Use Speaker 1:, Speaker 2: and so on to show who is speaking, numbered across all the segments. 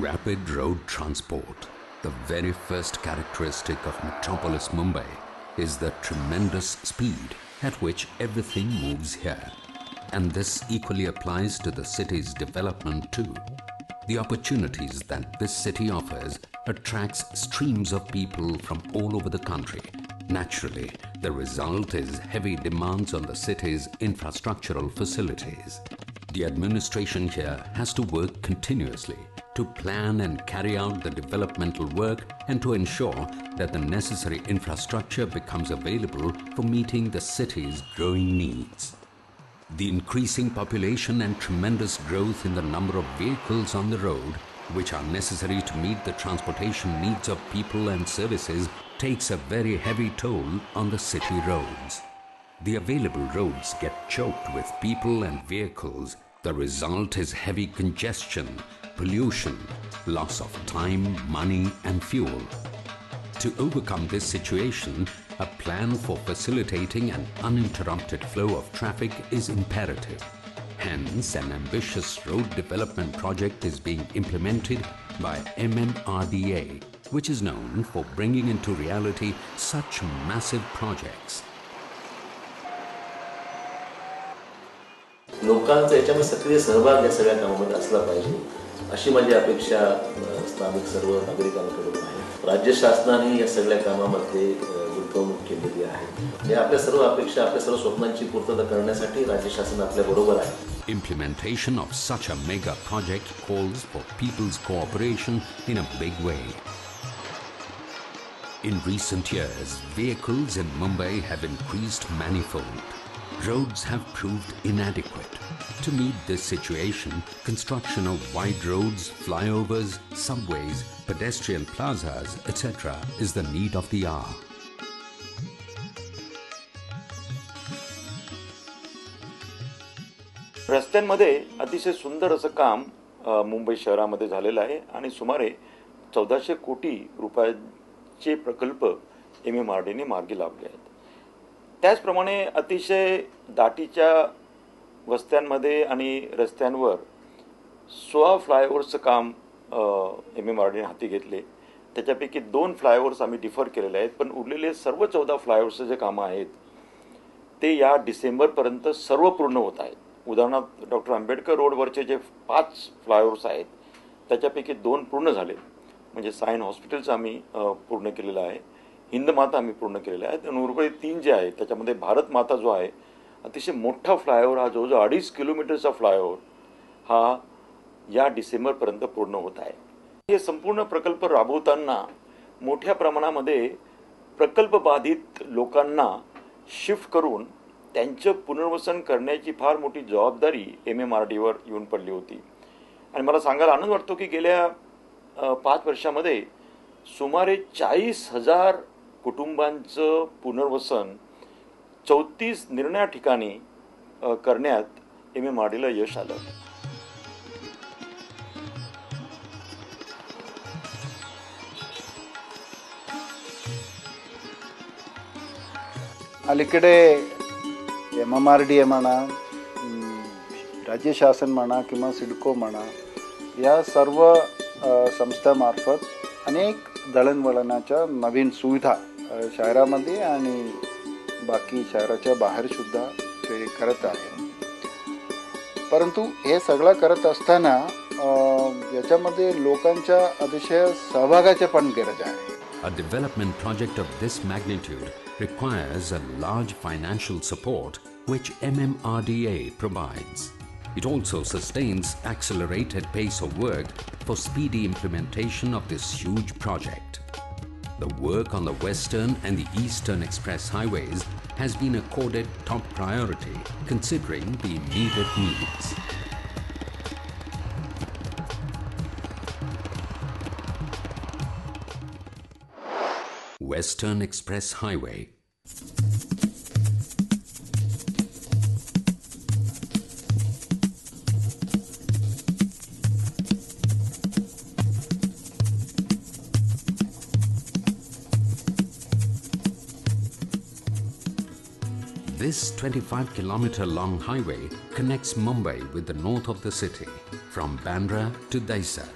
Speaker 1: Rapid road transport. The very first characteristic of metropolis Mumbai is the tremendous speed at which everything moves here. And this equally applies to the city's development too. The opportunities that this city offers attracts streams of people from all over the country. Naturally, the result is heavy demands on the city's infrastructural facilities. The administration here has to work continuously to plan and carry out the developmental work and to ensure that the necessary infrastructure becomes available for meeting the city's growing needs. The increasing population and tremendous growth in the number of vehicles on the road, which are necessary to meet the transportation needs of people and services, takes a very heavy toll on the city roads. The available roads get choked with people and vehicles. The result is heavy congestion, pollution, loss of time, money and fuel. To overcome this situation, a plan for facilitating an uninterrupted flow of traffic is imperative. Hence, an ambitious road development project is being implemented by MMRDA, which is known for bringing into reality such massive projects.
Speaker 2: लोकांचा याच्यामध्ये सक्रिय सहभाग या सगळ्या कामामध्ये असला पाहिजे अशी माझी अपेक्षा स्थानिक सर्व नागरिकांकडून आहे. राज्य शासनाने या सगळ्या कामामध्ये गुंतवणूक केलेली आहे. आणि आपल्या सर्व अपेक्षा, आपल्या सर्व स्वप्नांची पूर्तता करण्यासाठी राज्य शासन आपल्या बरोबर आहे.
Speaker 1: Implementation of such a mega project calls for people's cooperation in a big way. In recent years, vehicles in Mumbai have increased manifold. Roads have proved inadequate. To meet this situation, construction of wide roads, flyovers, subways, pedestrian plazas, etc. is the need of the hour.
Speaker 3: रस्त्यांमध्ये अतिशय सुंदर असं काम मुंबई शहरामध्ये झालेलं आहे आणि सुमारे 1400 कोटी रुपयाचे प्रकल्प MMRDने मार्गी लावले आहेत. त्याचप्रमाणे अतिशय दाटीच्या वस्त्यांमध्ये आणि रस्त्यांवर 16 फ्लायओव्हर्सचं काम MMRDने हाती घेतले. त्याच्यापैकी 2 फ्लायओव्हर्स आम्ही डिफर केलेले आहेत, पण उरलेले सर्व 14 फ्लायओव्हर्सचे जे कामं आहेत ते या डिसेंबरपर्यंत सर्व पूर्ण होत आहेत. उदाहरणार्थ डॉक्टर आंबेडकर रोडवरचे जे 5 फ्लायओव्हर्स आहेत त्याच्यापैकी 2 पूर्ण झाले. म्हणजे सायन हॉस्पिटलचं आम्ही पूर्ण केलेलं आहे, हिंदमाता आम्ही पूर्ण केलेलं आहे, आणि उर्वरित 3 जे आहेत त्याच्यामध्ये भारत माता जो आहे अतिशय मोठा फ्लायओव्हर, हा जवळजवळ 2.5 किलोमीटरचा फ्लायओव्हर हा या डिसेंबरपर्यंत पूर्ण होत आहे. हे संपूर्ण प्रकल्प राबवताना मोठ्या प्रमाणामध्ये प्रकल्पबाधित लोकांना शिफ्ट करून त्यांचं पुनर्वसन करण्याची फार मोठी जबाबदारी MMRDवर येऊन पडली होती. आणि मला सांगायला आनंद वाटतो की गेल्या 5 वर्षामध्ये सुमारे 40,000 कुटुंबांचं पुनर्वसन 34 निर्णया ठिकाणी करण्यात MMRDला यश आलं.
Speaker 4: अलीकडे MMRDA म्हणा, राज्य शासन म्हणा किंवा सिडको म्हणा, या सर्व संस्थांमार्फत अनेक दळणवळणाच्या नवीन सुविधा शहरामध्ये आणि बाकी शहराच्या बाहेर सुद्धा ते करत आहे. परंतु हे सगळं करत असताना याच्यामध्ये लोकांच्या अतिशय सहभागाची पण गरज आहे.
Speaker 1: A development project of this magnitude requires a large financial support which MMRDA provides. It also sustains accelerated pace of work for speedy implementation of this huge project. The work on the Western and the Eastern Express highways has been accorded top priority considering the immediate needs. Western Express Highway. This 25-kilometer long highway connects Mumbai with the north of the city, from Bandra to Daisar.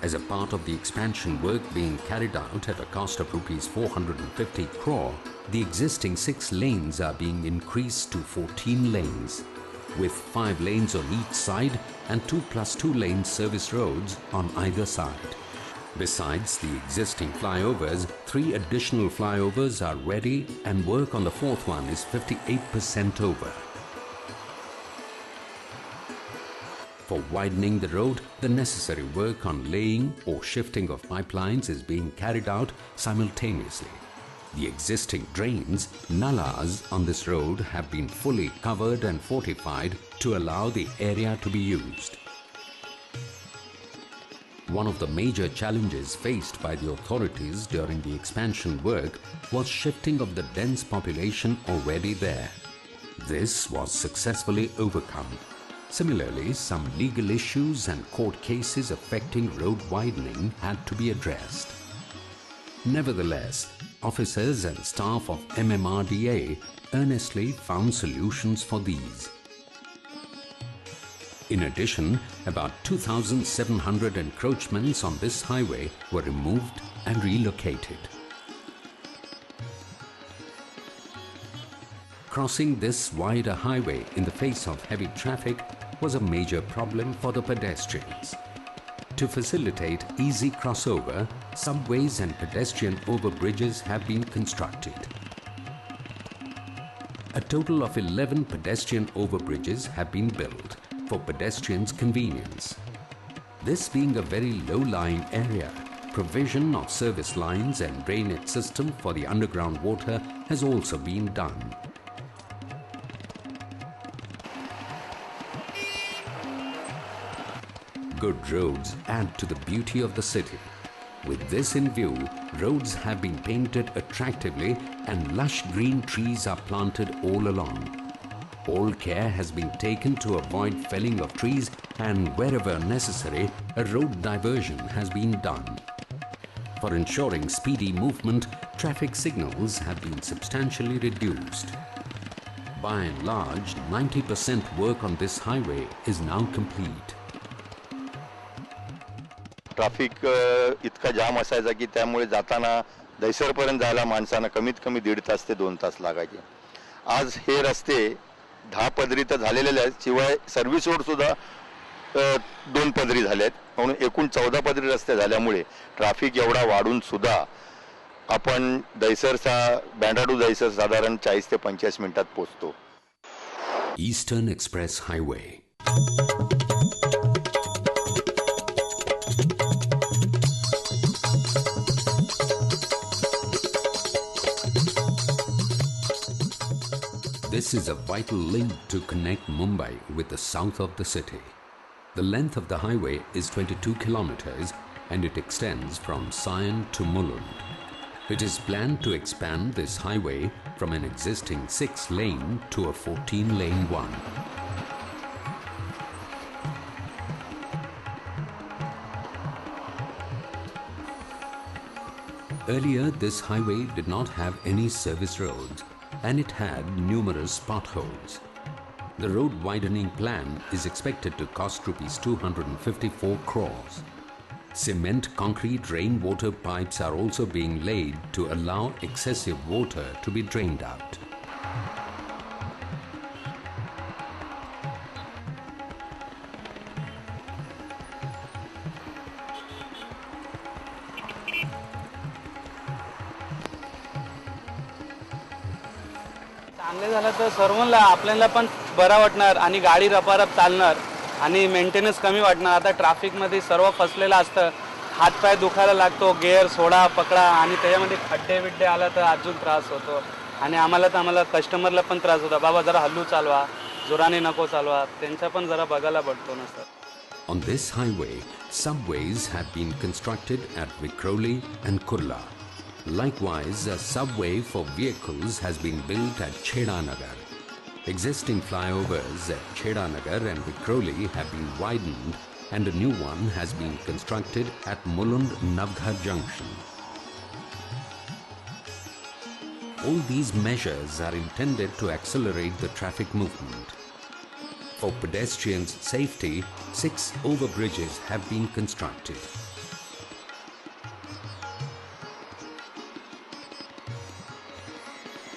Speaker 1: As a part of the expansion work being carried out at a cost of rupees 450 crore, the existing 6 lanes are being increased to 14 lanes, with 5 lanes on each side and 2+2 lane service roads on either side. Besides the existing flyovers, 3 additional flyovers are ready and work on the 4th one is 58% over. For widening the road, the necessary work on laying or shifting of pipelines is being carried out simultaneously. The existing drains, nalas, on this road have been fully covered and fortified to allow the area to be used. One of the major challenges faced by the authorities during the expansion work was shifting of the dense population already there. This was successfully overcome. Similarly, some legal issues and court cases affecting road widening had to be addressed. Nevertheless, officers and staff of MMRDA earnestly found solutions for these. In addition, about 2,700 encroachments on this highway were removed and relocated. Crossing this wider highway in the face of heavy traffic was a major problem for the pedestrians. To facilitate easy crossover, subways and pedestrian overbridges have been constructed. A total of 11 pedestrian overbridges have been built for pedestrians' convenience. This being a very low-lying area, provision of service lines and drainage system for the underground water has also been done. Good roads add to the beauty of the city. With this in view, roads have been painted attractively and lush green trees are planted all along. All care has been taken to avoid felling of trees, and wherever necessary, a road diversion has been done. For ensuring speedy movement, traffic signals have been substantially reduced. By and large, 90% work on this highway is now complete.
Speaker 5: Traffic इतका जाम असायचा की त्यामुळे जाताना दैसरपर्यंत जायला माणसांना कमीत कमी 1.5 तास ते 2 तास लागायचे. आज हे रस्ते 10 पदरी तर झालेले आहेत, शिवाय सर्व्हिस रोड सुद्धा 2 पदरी झाले आहेत. म्हणून एकूण 14 पदरी रस्ते झाल्यामुळे ट्रॅफिक एवढा वाढून सुद्धा आपण दैसरचा बँड्रा टू दैसर साधारण 40 ते 45 मिनिटात पोहोचतो.
Speaker 1: Eastern Express Highway. This is a vital link to connect Mumbai with the south of the city. The length of the highway is 22 kilometers and it extends from Sion to Mulund. It is planned to expand this highway from an existing 6-lane to a 14-lane one. Earlier, this highway did not have any service roads, and it had numerous potholes. The road widening plan is expected to cost rupees 254 crores. Cement concrete rainwater pipes are also being laid to allow excessive water to be drained out.
Speaker 6: चांगले झालं तर सर्वांना आपल्याला पण बरा वाटणार आणि गाडी रपारप चालणार आणि मेंटेनन्स कमी वाटणार. आता ट्रॅफिकमध्ये सर्व फसलेलं असतं, हातपाय दुखायला लागतो, गेअर सोडा पकडा आणि त्याच्यामध्ये खड्डे बिड्डे आला तर अजून त्रास होतो. आणि आम्हाला कस्टमरला पण त्रास होता, बाबा जरा हल्लू चालवा, जोराने नको चालवा, त्यांचा पण जरा बघायला पडतो ना sir.
Speaker 1: On this highway, subways have been constructed at Vikhroli and Kurla. Likewise, a subway for vehicles has been built at Chhedanagar. Existing flyovers at Chhedanagar and Vikhroli have been widened and a new one has been constructed at Mulund-Navghar junction. All these measures are intended to accelerate the traffic movement. For pedestrians' safety, 6 overbridges have been constructed.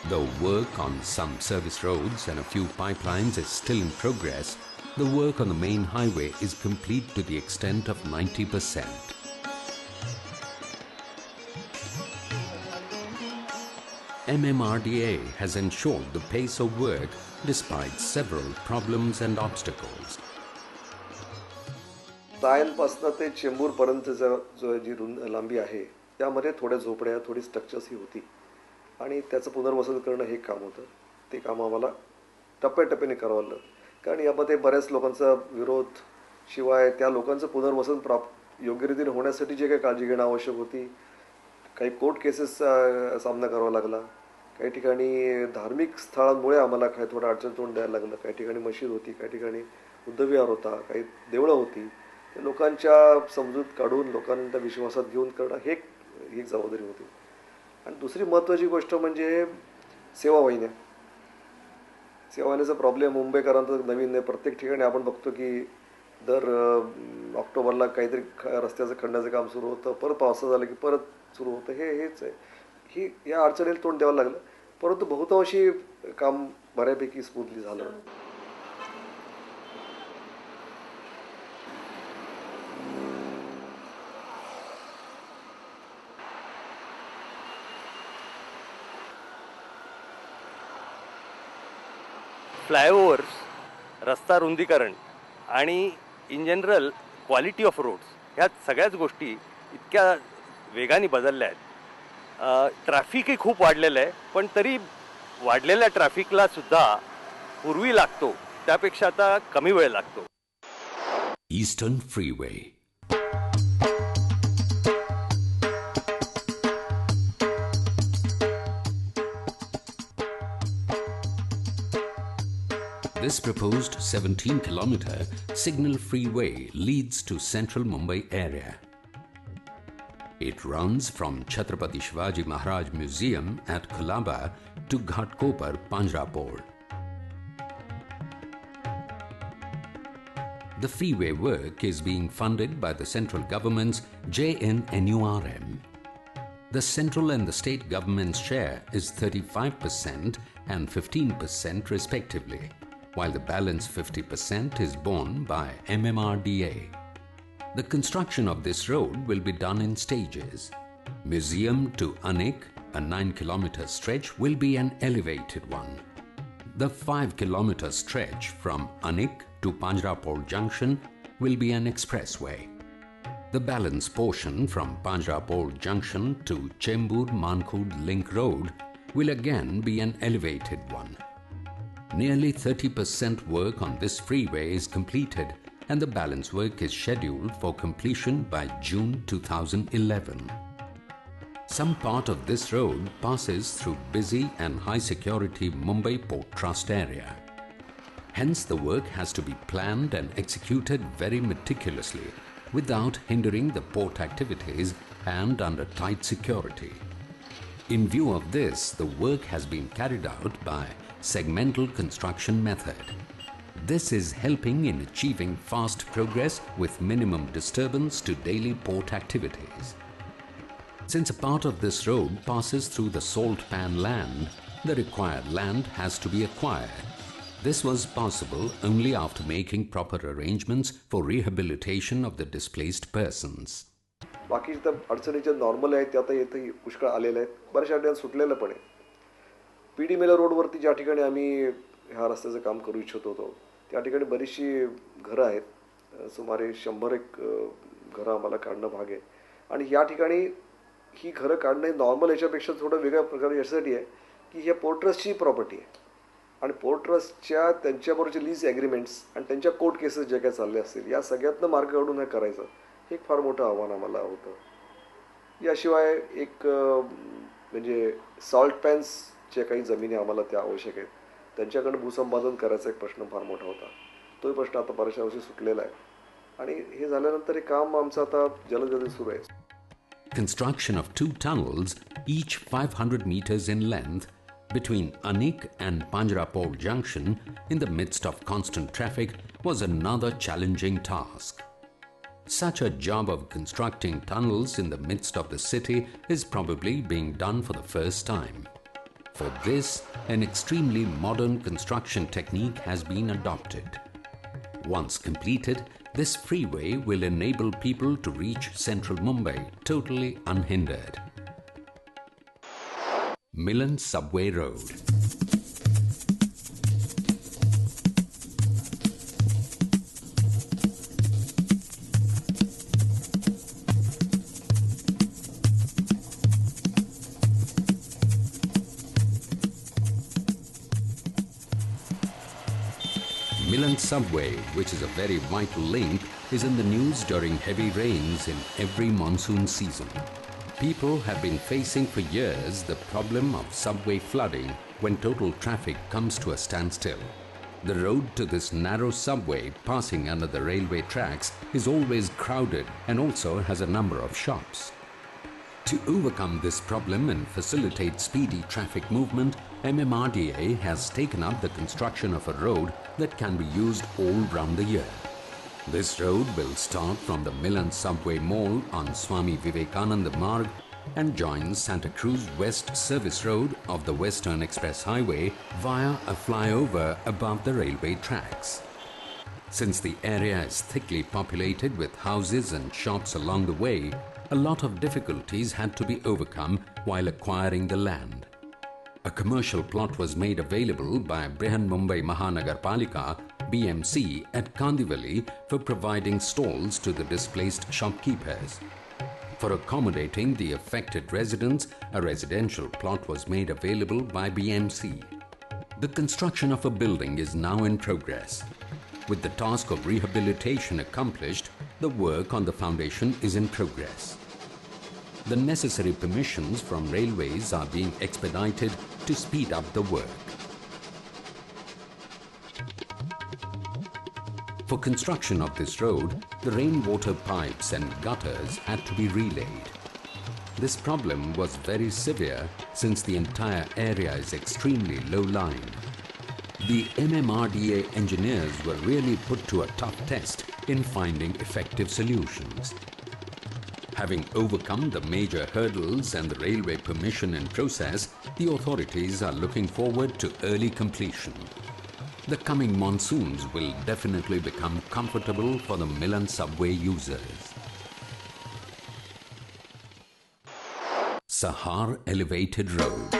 Speaker 1: Though work on some service roads and a few pipelines is still in progress, the work on the main highway is complete to the extent of 90%. MMRDA has ensured the pace of work despite several problems and obstacles.
Speaker 7: तायनपासून ते चेंबूरपर्यंतचा जी लांबी आहे त्यामध्ये थोड्या झोपड्या थोडी structures ही होती आणि त्याचं पुनर्वसन करणं हे काम होतं. ते काम आम्हाला टप्प्याटप्प्याने करावं लागलं कारण यामध्ये बऱ्याच लोकांचा विरोध शिवाय त्या लोकांचं पुनर्वसन योग्य रीतीने होण्यासाठी जे काही काळजी घेणं आवश्यक होती. काही कोर्ट केसेसचा सामना करावा लागला. काही ठिकाणी धार्मिक स्थळांमुळे आम्हाला काही थोडं अडचण तोंड द्यायला लागलं. काही ठिकाणी मशीद होती, काही ठिकाणी बुद्धविहार होता, काही देवळं होती. ते लोकांच्या समजूत काढून लोकांना विश्वासात घेऊन करणं हे एक जबाबदारी होती. आणि दुसरी महत्त्वाची गोष्ट म्हणजे सेवावाहिन्या. सेवावाहिन्याचा प्रॉब्लेम मुंबईकरांचा नवीन नाही. प्रत्येक ठिकाणी आपण बघतो की दर ऑक्टोबरला काहीतरी रस्त्याचं खणण्याचं काम सुरू होतं, परत पावसाळा झालं की परत सुरू होतं. हेच आहे. या अडचणीला तोंड द्यावं लागलं, परंतु बहुतांशी काम बऱ्यापैकी स्मूथली झालं.
Speaker 8: फ्लायओव्हर्स, रस्ता रुंदीकरण आणि in general quality of roads ह्या सगळ्याच गोष्टी इतक्या वेगाने बदलल्या आहेत. ट्रॅफिकही खूप वाढलेलं आहे, पण तरी वाढलेल्या ट्रॅफिकला सुद्धा पूर्वी लागतो त्यापेक्षा आता कमी वेळ लागतो.
Speaker 1: Eastern Freeway. This proposed 17-kilometer signal freeway leads to central Mumbai area. It runs from Chhatrapati Shivaji Maharaj Museum at Colaba to Ghatkopar, Panjrapur. The freeway work is being funded by the central government's JNNURM. The central and the state government's share is 35% and 15% respectively, while the balance 50% is borne by MMRDA. The construction of this road will be done in stages. Museum to Anik, a 9-kilometer stretch, will be an elevated one. The 5-kilometer stretch from Anik to Panjrapur Junction will be an expressway. The balance portion from Panjrapur Junction to Chembur-Mankud Link Road will again be an elevated one. Nearly 30% work on this freeway is completed and the balance work is scheduled for completion by June 2011. Some part of this road passes through busy and high-security Mumbai Port Trust area. Hence, the work has to be planned and executed very meticulously without hindering the port activities and under tight security. In view of this, the work has been carried out by segmental construction method. This is helping in achieving fast progress with minimum disturbance to daily port activities. Since a part of this road passes through the salt pan land, the required land has to be acquired. This was possible only after making proper arrangements for rehabilitation of the displaced persons.
Speaker 7: बाकी अडचणीच्या normal आहेत त्या आता येथे पुष्कळ आलेल्या आहेत. बऱ्याचशा अडचणी सुटलेलं पण आहे. PD मेला रोडवरती ज्या ठिकाणी आम्ही ह्या रस्त्याचं काम करू इच्छित होतो त्या ठिकाणी बरीचशी घरं आहेत. सुमारे 100 घरं आम्हाला काढणं भाग आहे. आणि या ठिकाणी ही घरं काढणं नॉर्मल याच्यापेक्षा थोडं वेगळ्या प्रकारे यासाठी आहे की हे पोर्ट ट्रस्टची प्रॉपर्टी आहे आणि पोर्ट ट्रस्टच्या त्यांच्याबरोबरचे लीज ॲग्रीमेंट्स आणि त्यांच्या कोर्ट केसेस जे काय चालले असतील या सगळ्यातनं मार्ग काढून हे करायचं हे एक फार मोठं आव्हान आम्हाला होतं. याशिवाय एक म्हणजे सॉल्ट पॅन्स जे काही जमिनी आम्हाला त्या आवश्यक आहेत त्यांच्याकडे भूसंपादन करायचा एक प्रश्न फार मोठा होता. तोही प्रश्न आता बऱ्याचशा वर्षी सुटलेला आहे आणि हे झाल्यानंतर हे काम आमचं आता जलदगतीने सुरू आहे.
Speaker 1: Construction of 2 tunnels, each 500 meters in length, between Anik and Panjrapur Junction in the midst of constant traffic was another challenging task. Such a job of constructing tunnels in the midst of the city is probably being done for the first time. For this, an extremely modern construction technique has been adopted. Once completed, this freeway will enable people to reach central Mumbai totally unhindered. Milan Subway Road. Milan Subway, which is a very vital link, is in the news during heavy rains in every monsoon season. People have been facing for years the problem of subway flooding when total traffic comes to a standstill. The road to this narrow subway passing under the railway tracks is always crowded and also has a number of shops. To overcome this problem and facilitate speedy traffic movement, MMRDA has taken up the construction of a road that can be used all round the year. This road will start from the Milan Subway Mall on Swami Vivekananda Marg and join Santa Cruz West Service Road of the Western Express Highway via a flyover above the railway tracks. Since the area is thickly populated with houses and shops along the way, a lot of difficulties had to be overcome while acquiring the land. A commercial plot was made available by Brihan Mumbai Mahanagarpalika BMC at Kandivali for providing stalls to the displaced shopkeepers. For accommodating the affected residents, a residential plot was made available by BMC. The construction of a building is now in progress. With the task of rehabilitation accomplished, the work on the foundation is in progress. The necessary permissions from railways are being expedited to speed up the work. For construction of this road, the rainwater pipes and gutters had to be relayed. This problem was very severe since the entire area is extremely low-lying. The MMRDA engineers were really put to a tough test in finding effective solutions. Having overcome the major hurdles and the railway permission in process, the authorities are looking forward to early completion. The coming monsoons will definitely become comfortable for the Milan Subway users. Sahar Elevated Road.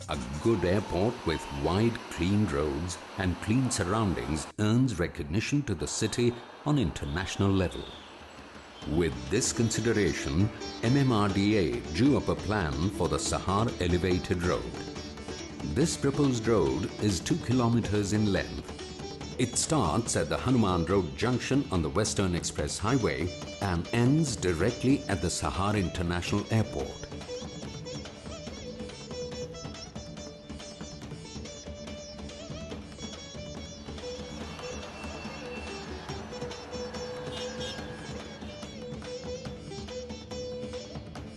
Speaker 1: A good airport with wide, clean roads and clean surroundings earns recognition to the city on international level. With this consideration, MMRDA drew up a plan for the Sahar Elevated Road. This proposed road is 2 kilometers in length. It starts at the Hanuman Road junction on the Western Express Highway and ends directly at the Sahar International Airport.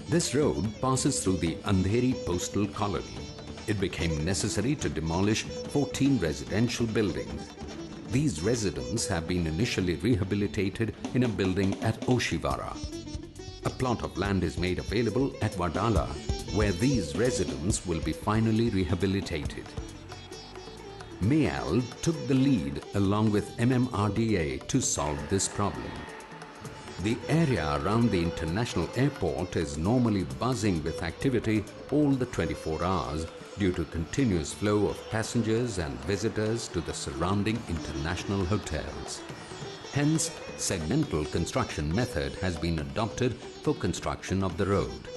Speaker 1: This road passes through the Andheri Postal Colony. It became necessary to demolish 14 residential buildings. These residents have been initially rehabilitated in a building at Oshivara. A plot of land is made available at Wadala, where these residents will be finally rehabilitated. MEAL took the lead along with MMRDA to solve this problem. The area around the international airport is normally buzzing with activity all the 24 hours due to continuous flow of passengers and visitors to the surrounding international hotels. Hence, segmental construction method has been adopted for construction of the road.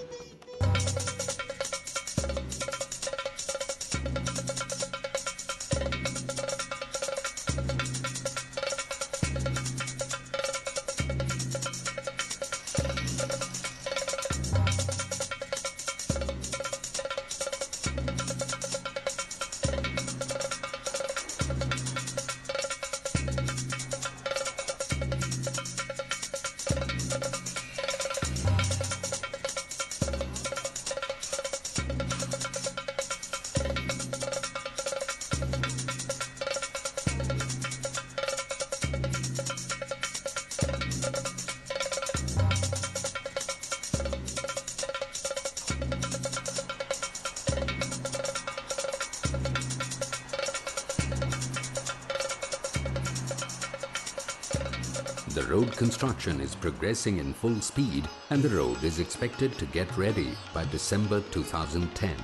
Speaker 1: the road construction is progressing in full speed and the road is expected to get ready by December 2010.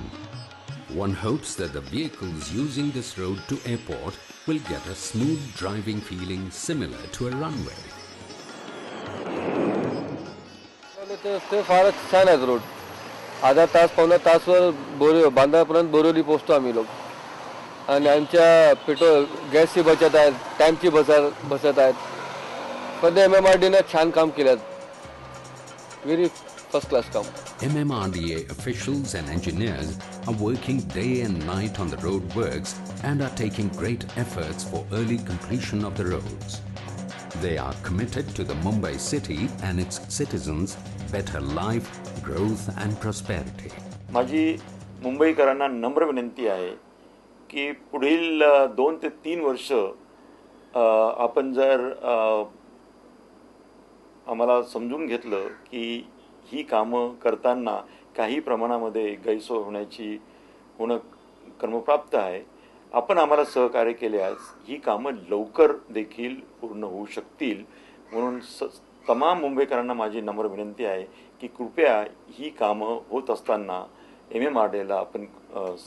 Speaker 1: One hopes that the vehicles using this road to airport will get a smooth driving feeling similar to a runway.
Speaker 9: ते फारच छान आहे road. आधा तास पावणा तासवर बांद्रापर्यंत बोरिवली पोहोचतो आम्ही लोक. आणि आमच्या पेट्रोल गॅसची बचत आहे, टाईमची बचत आहे. पण MMRD ने छान काम केलं. व्हेरी फर्स्ट क्लास काम.
Speaker 1: MMRDA officials and engineers are working day and night on the road works and are taking great efforts for early completion of the roads. They are committed to the Mumbai city and its citizens' better life, growth and prosperity.
Speaker 3: माझी मुंबईकरांना नम्र विनंती आहे की पुढील 2 ते 3 वर्ष आपण जर आम्हाला समजून घेतलं की ही कामं करताना काही प्रमाणामध्ये गैरसोय होणं क्रमप्राप्त आहे, आपण आम्हाला सहकार्य केल्यास ही कामं लवकर देखील पूर्ण होऊ शकतील. म्हणून तमाम मुंबईकरांना माझी नम्र विनंती आहे की कृपया ही कामं होत असताना MMRDAला आपण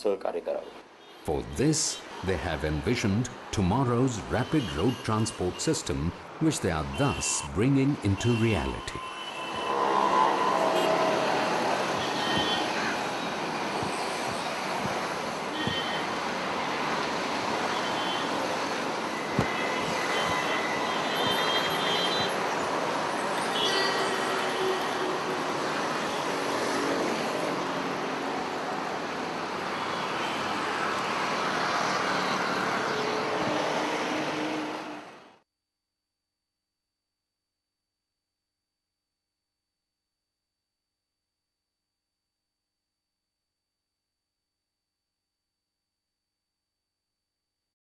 Speaker 3: सहकार्य करावे.
Speaker 1: For this, they have envisioned tomorrow's rapid road transport system, which they are thus bringing into reality.